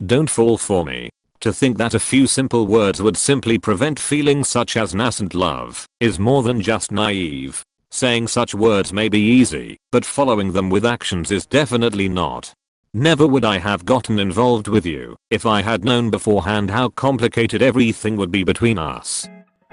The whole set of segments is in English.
Don't fall for me. To think that a few simple words would simply prevent feelings such as nascent love is more than just naive. Saying such words may be easy, but following them with actions is definitely not. Never would I have gotten involved with you if I had known beforehand how complicated everything would be between us.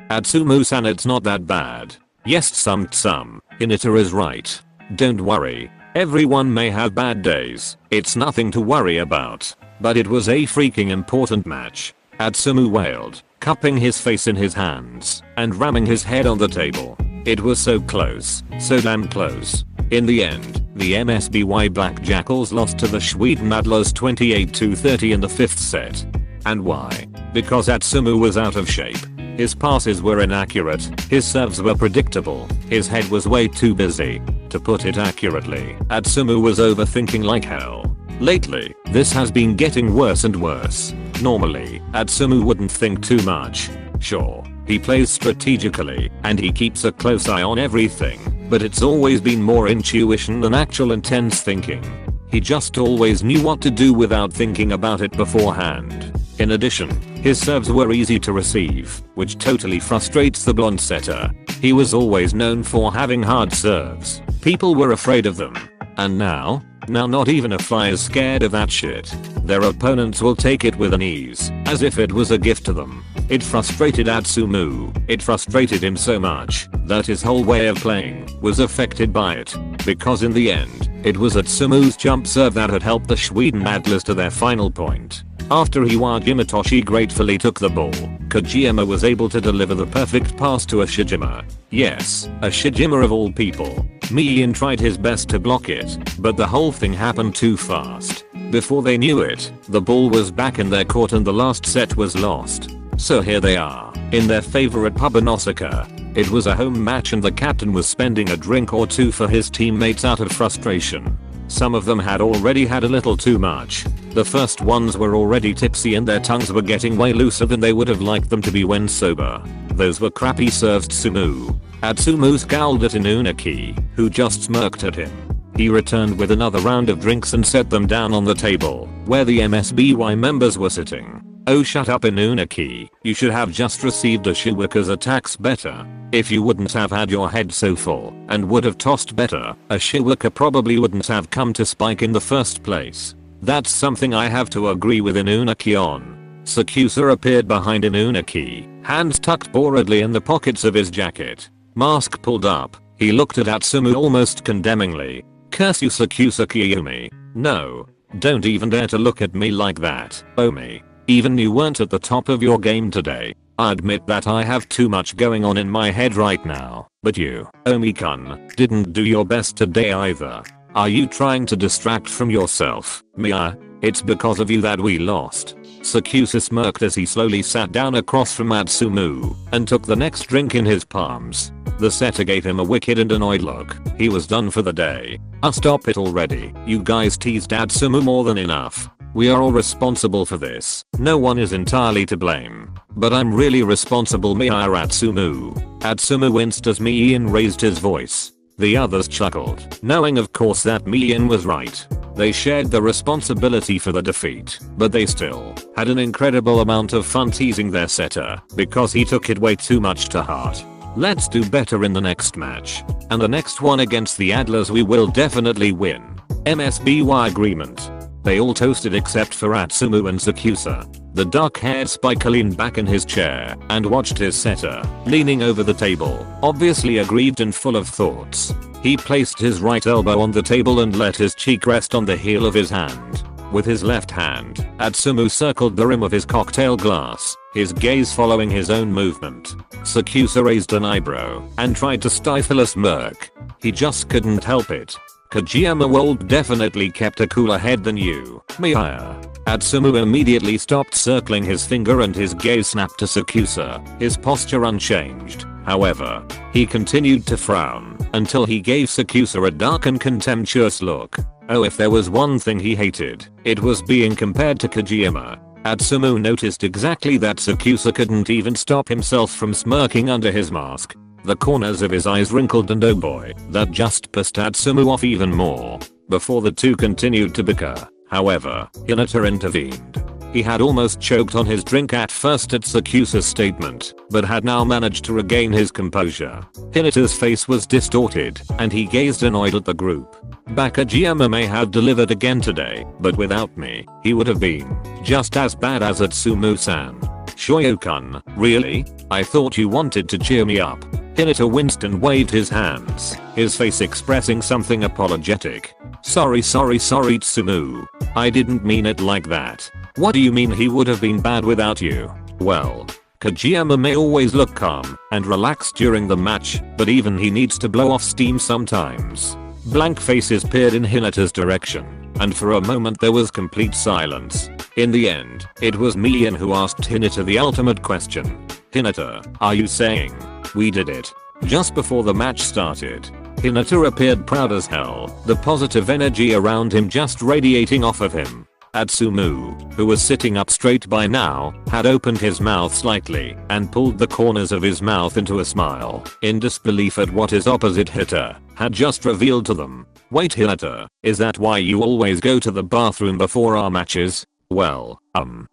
Atsumu-san, it's not that bad. Yes, some Hinata is right. Don't worry. Everyone may have bad days. It's nothing to worry about. But it was a freaking important match. Atsumu wailed, cupping his face in his hands and ramming his head on the table. It was so close, so damn close. In the end, the MSBY Black Jackals lost to the Sweden Adlers 28-30 in the 5th set. And why? Because Atsumu was out of shape. His passes were inaccurate, his serves were predictable, his head was way too busy. To put it accurately, Atsumu was overthinking like hell. Lately, this has been getting worse and worse. Normally, Atsumu wouldn't think too much. Sure, he plays strategically, and he keeps a close eye on everything, but it's always been more intuition than actual intense thinking. He just always knew what to do without thinking about it beforehand. In addition, his serves were easy to receive, which totally frustrates the blonde setter. He was always known for having hard serves. People were afraid of them. And now not even a fly is scared of that shit. Their opponents will take it with an ease, as if it was a gift to them. It frustrated Atsumu. It frustrated him so much that his whole way of playing was affected by it. Because in the end, it was Atsumu's jump serve that had helped the Sweden Adlers to their final point. After Iwajimatoshi gratefully took the ball, Kojima was able to deliver the perfect pass to Ashijima. Yes, Ashijima of all people. Ji-Eun tried his best to block it, but the whole thing happened too fast. Before they knew it, the ball was back in their court and the last set was lost. So here they are, in their favorite pub in Osaka. It was a home match and the captain was spending a drink or two for his teammates out of frustration. Some of them had already had a little too much. The first ones were already tipsy and their tongues were getting way looser than they would have liked them to be when sober. Those were crappy serves. Atsumu scowled at Inunaki, who just smirked at him. He returned with another round of drinks and set them down on the table, where the MSBY members were sitting. Oh, shut up, Inunaki, you should have just received Ashika's attacks better. If you wouldn't have had your head so full and would have tossed better, Ashika probably wouldn't have come to spike in the first place. That's something I have to agree with Inunaki on. SakuAtsu appeared behind Inunaki, hands tucked boredly in the pockets of his jacket. Mask pulled up, he looked at Atsumu almost condemningly. Curse you, SakuAtsu Kiyumi. No, don't even dare to look at me like that, Omi. Even you weren't at the top of your game today. I admit that I have too much going on in my head right now, but you, Omi-kun, didn't do your best today either. Are you trying to distract from yourself, Mia? It's because of you that we lost. SakuAtsu smirked as he slowly sat down across from Atsumu and took the next drink in his palms. The setter gave him a wicked and annoyed look. He was done for the day. Stop it already. You guys teased Atsumu more than enough. We are all responsible for this. No one is entirely to blame. But I'm really responsible, Mia. Atsumu. Atsumu winced as Ji-Eun raised his voice. The others chuckled, knowing of course that Ji-Eun was right. They shared the responsibility for the defeat, but they still had an incredible amount of fun teasing their setter because he took it way too much to heart. Let's do better in the next match. And the next one against the Adlers we will definitely win. MSBY agreement. They all toasted except for Atsumu and SakuAtsu. The dark-haired spiker leaned back in his chair and watched his setter, leaning over the table, obviously aggrieved and full of thoughts. He placed his right elbow on the table and let his cheek rest on the heel of his hand. With his left hand, Atsumu circled the rim of his cocktail glass, his gaze following his own movement. SakuAtsu raised an eyebrow and tried to stifle a smirk. He just couldn't help it. Kojima World definitely kept a cooler head than you, Mia. Atsumu immediately stopped circling his finger and his gaze snapped to SakuAtsu, his posture unchanged. However, he continued to frown until he gave SakuAtsu a dark and contemptuous look. Oh, if there was one thing he hated, it was being compared to Kojima. Atsumu noticed exactly that SakuAtsu couldn't even stop himself from smirking under his mask. The corners of his eyes wrinkled and oh boy, that just pissed Atsumu off even more. Before the two continued to bicker, however, Hinata intervened. He had almost choked on his drink at first at SakuAtsu's statement, but had now managed to regain his composure. Hinata's face was distorted, and he gazed annoyed at the group. 𝒂𝒔𝒂 may have delivered again today, but without me, he would have been just as bad as Atsumu-san. Shoyo-kun, really? I thought you wanted to cheer me up. Hinata winced and waved his hands, his face expressing something apologetic. Sorry Tsumu. I didn't mean it like that. What do you mean he would have been bad without you? Well, 𝒂𝒔𝒂 may always look calm and relaxed during the match, but even he needs to blow off steam sometimes. Blank faces peered in Hinata's direction, and for a moment there was complete silence. In the end, it was Ji-Eun who asked Hinata the ultimate question. Hinata, are you saying we did it? Just before the match started, Hinata appeared proud as hell, the positive energy around him just radiating off of him. Atsumu, who was sitting up straight by now, had opened his mouth slightly and pulled the corners of his mouth into a smile, in disbelief at what his opposite Hinata had just revealed to them. Wait Hinata, is that why you always go to the bathroom before our matches? Well, oh.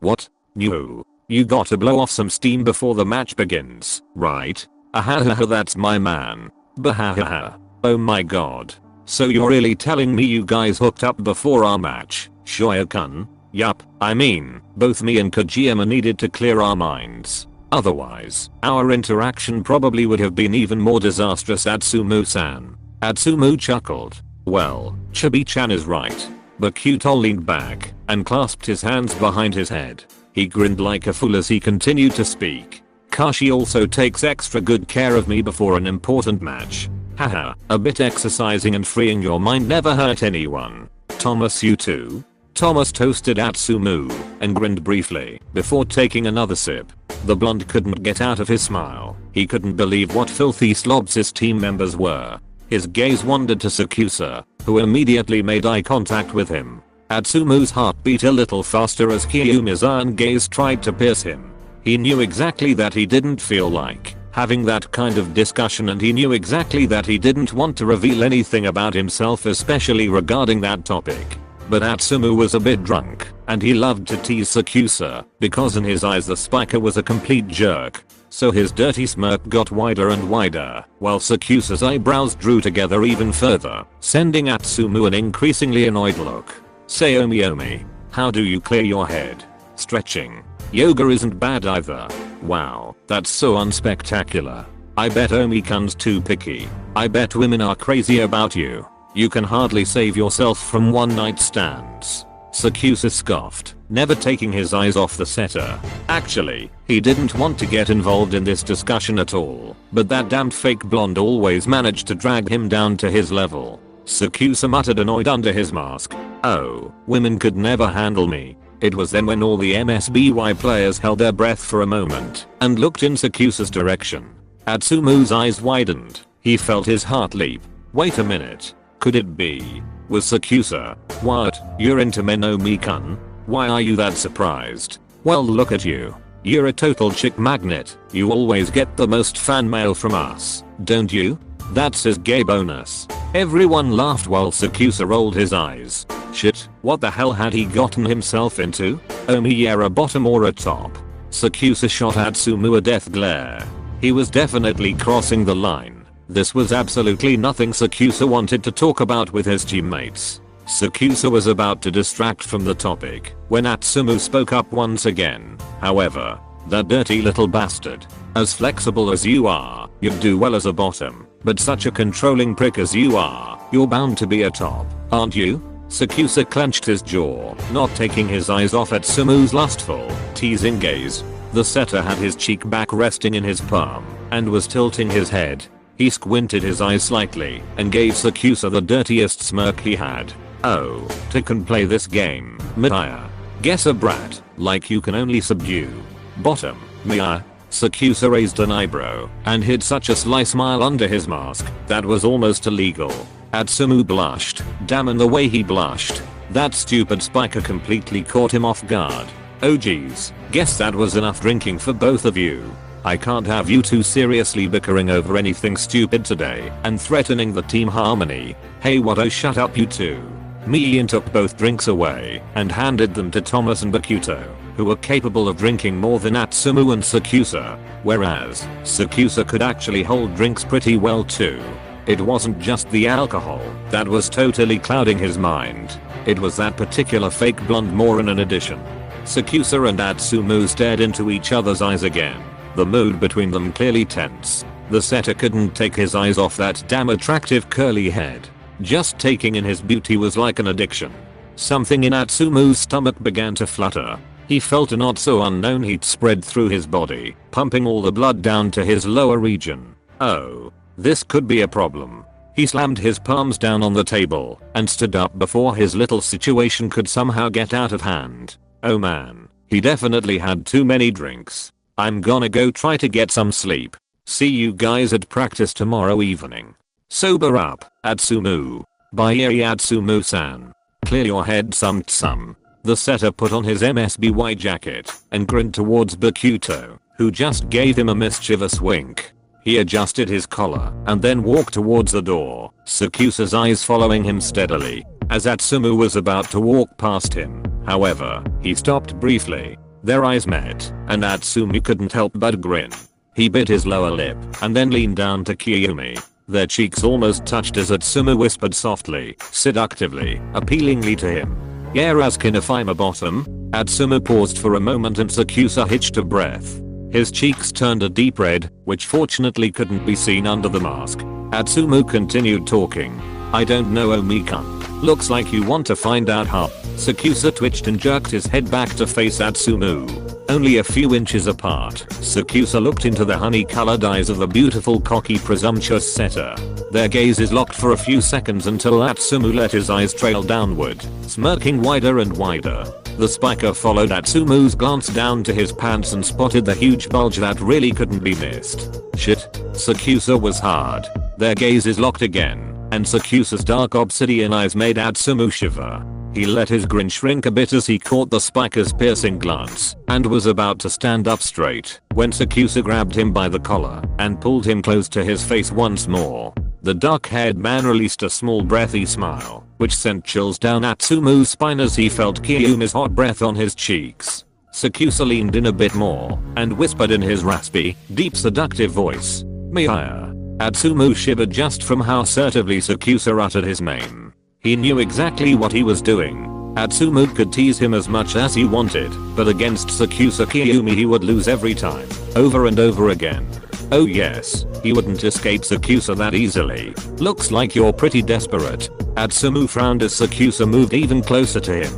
What? No. You gotta blow off some steam before the match begins, right? Ahahaha, that's my man. Bahahaha. Oh my god. So you're really telling me you guys hooked up before our match? Shoyo-kun? Yup, I mean, both me and 𝒂𝒔𝒂 needed to clear our minds. Otherwise, our interaction probably would have been even more disastrous. Atsumu-san. Atsumu chuckled. Well, Chibi-chan is right. Bakuto leaned back and clasped his hands behind his head. He grinned like a fool as he continued to speak. Kashi also takes extra good care of me before an important match. Haha, a bit exercising and freeing your mind never hurt anyone. Thomas, you too? Thomas toasted Atsumu and grinned briefly before taking another sip. The blonde couldn't get out of his smile. He couldn't believe what filthy slobs his team members were. His gaze wandered to SakuAtsu, who immediately made eye contact with him. Atsumu's heart beat a little faster as Kyuumi's iron gaze tried to pierce him. He knew exactly that he didn't feel like having that kind of discussion, and he knew exactly that he didn't want to reveal anything about himself, especially regarding that topic. But Atsumu was a bit drunk, and he loved to tease SakuAtsu, because in his eyes the spiker was a complete jerk. So his dirty smirk got wider and wider, while SakuAtsu's eyebrows drew together even further, sending Atsumu an increasingly annoyed look. Say Omi, how do you clear your head? Stretching. Yoga isn't bad either. Wow, that's so unspectacular. I bet Omi-kun's too picky. I bet women are crazy about you. You can hardly save yourself from one night stands. SakuAtsu scoffed, never taking his eyes off the setter. Actually, he didn't want to get involved in this discussion at all, but that damned fake blonde always managed to drag him down to his level. SakuAtsu muttered annoyed under his mask. Oh, women could never handle me. It was then when all the MSBY players held their breath for a moment and looked in SakuAtsu's direction. Atsumu's eyes widened. He felt his heart leap. Wait a minute. Could it be? Was SakuAtsu? What? You're into men, Omi-kun? Why are you that surprised? Well, look at you. You're a total chick magnet. You always get the most fan mail from us, don't you? That's his gay bonus. Everyone laughed while SakuAtsu rolled his eyes. Shit, what the hell had he gotten himself into? Omi, a bottom or a top? SakuAtsu shot Atsumu a death glare. He was definitely crossing the line. This was absolutely nothing SakuAtsu wanted to talk about with his teammates. SakuAtsu was about to distract from the topic when Atsumu spoke up once again. However, that dirty little bastard. As flexible as you are, you'd do well as a bottom, but such a controlling prick as you are, you're bound to be a top, aren't you? SakuAtsu clenched his jaw, not taking his eyes off Atsumu's lustful, teasing gaze. The setter had his cheek back resting in his palm and was tilting his head. He squinted his eyes slightly and gave SakuAtsu the dirtiest smirk he had. Oh, to can play this game, Maya. Guess a brat, like you can only subdue. Bottom, Maya. SakuAtsu raised an eyebrow and hid such a sly smile under his mask that was almost illegal. Atsumu blushed. Damn, and the way he blushed. That stupid spiker completely caught him off guard. Oh geez, guess that was enough drinking for both of you. I can't have you two seriously bickering over anything stupid today and threatening the team harmony. Hey, what? Oh, shut up you two. Mi-Eun took both drinks away and handed them to Thomas and Bakuto, who were capable of drinking more than Atsumu and SakuAtsu, whereas SakuAtsu could actually hold drinks pretty well too. It wasn't just the alcohol that was totally clouding his mind. It was that particular fake blonde moron in addition. SakuAtsu and Atsumu stared into each other's eyes again, the mood between them clearly tense. The setter couldn't take his eyes off that damn attractive curly head. Just taking in his beauty was like an addiction. Something in Atsumu's stomach began to flutter. He felt a not so unknown heat spread through his body, pumping all the blood down to his lower region. Oh, this could be a problem. He slammed his palms down on the table and stood up before his little situation could somehow get out of hand. Oh man, he definitely had too many drinks. I'm gonna go try to get some sleep. See you guys at practice tomorrow evening. Sober up, Atsumu. Bye Atsumu-san. Clear your head some. The setter put on his MSBY jacket and grinned towards Bakuto, who just gave him a mischievous wink. He adjusted his collar and then walked towards the door, SakuAtsu's eyes following him steadily. As Atsumu was about to walk past him, however, he stopped briefly. Their eyes met, and Atsumu couldn't help but grin. He bit his lower lip and then leaned down to Kyumi. Their cheeks almost touched as Atsumu whispered softly, seductively, appealingly to him. "Yeah, asking if I'm a bottom?" Atsumu paused for a moment and SakuAtsu hitched a breath. His cheeks turned a deep red, which fortunately couldn't be seen under the mask. Atsumu continued talking. "I don't know, Omi-kun. Looks like you want to find out, huh?" SakuAtsu twitched and jerked his head back to face Atsumu. Only a few inches apart, SakuAtsu looked into the honey-colored eyes of the beautiful, cocky, presumptuous setter. Their gazes locked for a few seconds until Atsumu let his eyes trail downward, smirking wider and wider. The spiker followed Atsumu's glance down to his pants and spotted the huge bulge that really couldn't be missed. Shit. SakuAtsu was hard. Their gazes locked again, and SakuAtsu's dark obsidian eyes made Atsumu shiver. He let his grin shrink a bit as he caught the spiker's piercing glance and was about to stand up straight when SakuAtsu grabbed him by the collar and pulled him close to his face once more. The dark-haired man released a small breathy smile, which sent chills down Atsumu's spine as he felt Kyumi's hot breath on his cheeks. SakuAtsu leaned in a bit more and whispered in his raspy, deep seductive voice, "Maya." Atsumu shivered just from how assertively SakuAtsu uttered his name. He knew exactly what he was doing. Atsumu could tease him as much as he wanted, but against SakuAtsu Kyumi he would lose every time, over and over again. Oh yes, he wouldn't escape SakuAtsu that easily. "Looks like you're pretty desperate." Atsumu frowned as SakuAtsu moved even closer to him.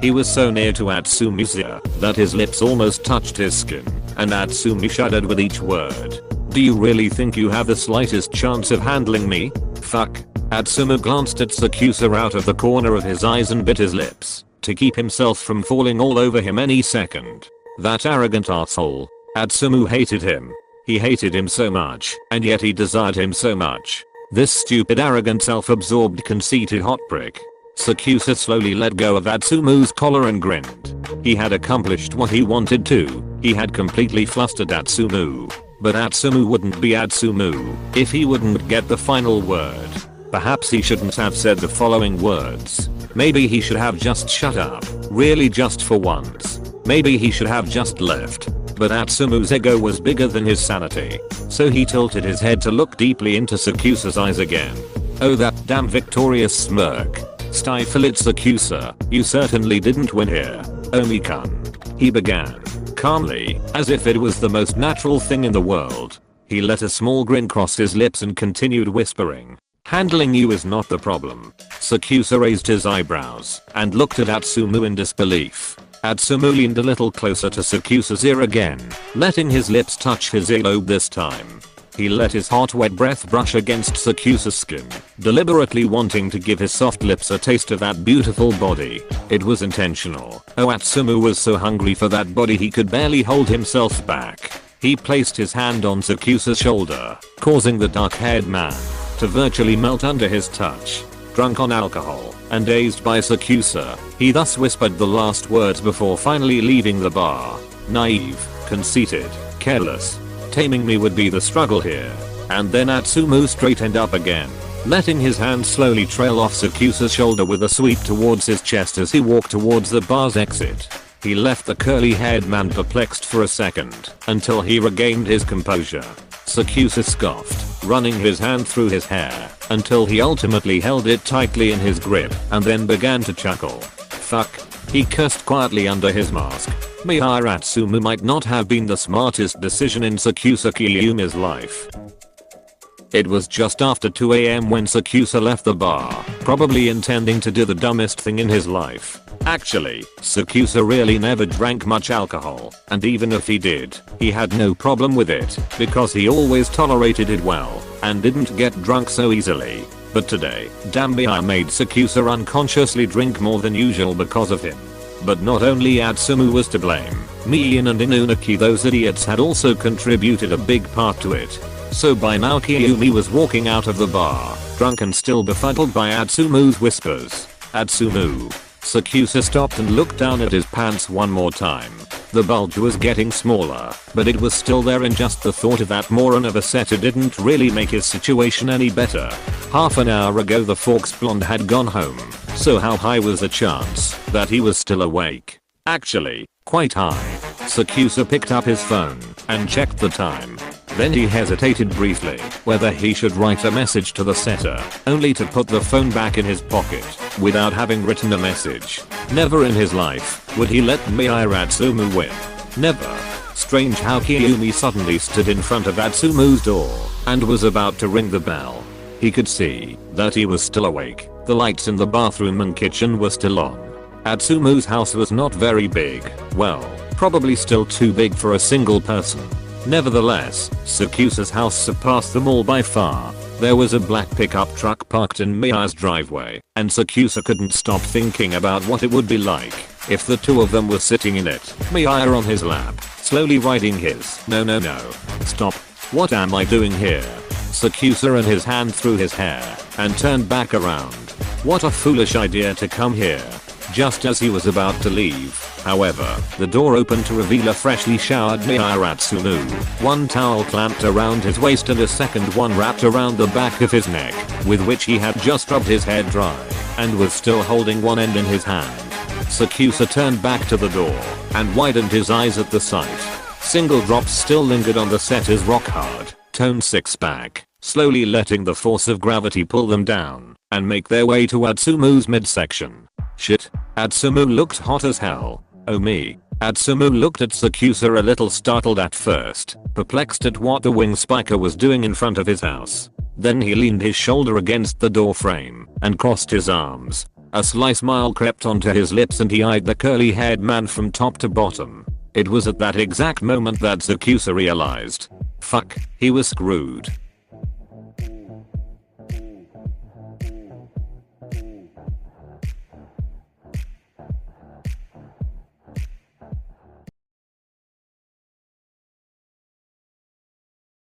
He was so near to Atsumu's ear that his lips almost touched his skin, and Atsumu shuddered with each word. "Do you really think you have the slightest chance of handling me? Fuck." Atsumu glanced at SakuAtsu out of the corner of his eyes and bit his lips to keep himself from falling all over him any second. That arrogant asshole. Atsumu hated him. He hated him so much, and yet he desired him so much. This stupid, arrogant, self-absorbed, conceited hot prick. SakuAtsu slowly let go of Atsumu's collar and grinned. He had accomplished what he wanted to. He had completely flustered Atsumu. But Atsumu wouldn't be Atsumu if he wouldn't get the final word. Perhaps he shouldn't have said the following words. Maybe he should have just shut up. Really, just for once. Maybe he should have just left. But Atsumu's ego was bigger than his sanity, so he tilted his head to look deeply into SakuAtsu's eyes again. Oh, that damn victorious smirk. "Stifle it, SakuAtsu. You certainly didn't win here, Omi-kun," he began, calmly, as if it was the most natural thing in the world. He let a small grin cross his lips and continued whispering. "Handling you is not the problem." SakuAtsu raised his eyebrows and looked at Atsumu in disbelief. Atsumu leaned a little closer to SakuAtsu's ear again, letting his lips touch his earlobe this time. He let his hot wet breath brush against SakuAtsu's skin, deliberately wanting to give his soft lips a taste of that beautiful body. It was intentional. Oh, Atsumu was so hungry for that body he could barely hold himself back. He placed his hand on SakuAtsu's shoulder, causing the dark-haired man to virtually melt under his touch. Drunk on alcohol and dazed by SakuAtsu, he thus whispered the last words before finally leaving the bar. "Naive, conceited, careless. Taming me would be the struggle here." And then Atsumu straightened up again, letting his hand slowly trail off SakuSa's shoulder with a sweep towards his chest as he walked towards the bar's exit. He left the curly-haired man perplexed for a second until he regained his composure. SakuSa scoffed, running his hand through his hair until he ultimately held it tightly in his grip and then began to chuckle. Fuck. He cursed quietly under his mask. Mihiratsumu might not have been the smartest decision in SakuSa Kiyumi's life. It was just after 2 AM when SakuSa left the bar, probably intending to do the dumbest thing in his life. Actually, SakuSa really never drank much alcohol, and even if he did, he had no problem with it, because he always tolerated it well, and didn't get drunk so easily. But today, Dambiai made SakuSa unconsciously drink more than usual because of him. But not only Atsumu was to blame, Ji-Eun and Inunaki, those idiots, had also contributed a big part to it. So by now Kiyumi was walking out of the bar, drunk and still befuddled by Atsumu's whispers. Atsumu. SakuSa stopped and looked down at his pants one more time. The bulge was getting smaller, but it was still there, and just the thought of that moron of a setter didn't really make his situation any better. Half an hour ago the Forks blonde had gone home, so how high was the chance that he was still awake? Actually, quite high. SakuSa picked up his phone and checked the time. Then he hesitated briefly whether he should write a message to the setter, only to put the phone back in his pocket without having written a message. Never in his life would he let Mihiratsumu win. Never. Strange how Kiyumi suddenly stood in front of Atsumu's door and was about to ring the bell. He could see that he was still awake. The lights in the bathroom and kitchen were still on. Atsumu's house was not very big, well, probably still too big for a single person. Nevertheless, SakuSa's house surpassed them all by far. There was a black pickup truck parked in Mia's driveway, and SakuSa couldn't stop thinking about what it would be like if the two of them were sitting in it, Mia on his lap, slowly riding his no. Stop. What am I doing here? SakuSa ran his hand through his hair and turned back around. What a foolish idea to come here. Just as he was about to leave, however, the door opened to reveal a freshly showered Mihiratsumu, one towel clamped around his waist and a second one wrapped around the back of his neck, with which he had just rubbed his hair dry, and was still holding one end in his hand. SakuSa turned back to the door, and widened his eyes at the sight. Single drops still lingered on the setter's rock-hard, toned six-pack, slowly letting the force of gravity pull them down, and make their way to Atsumu's midsection. Shit. Atsumu looked hot as hell. Oh me. Atsumu looked at SakuSa a little startled at first, perplexed at what the wing spiker was doing in front of his house. Then he leaned his shoulder against the door frame and crossed his arms. A sly smile crept onto his lips and he eyed the curly-haired man from top to bottom. It was at that exact moment that SakuSa realized. Fuck, he was screwed.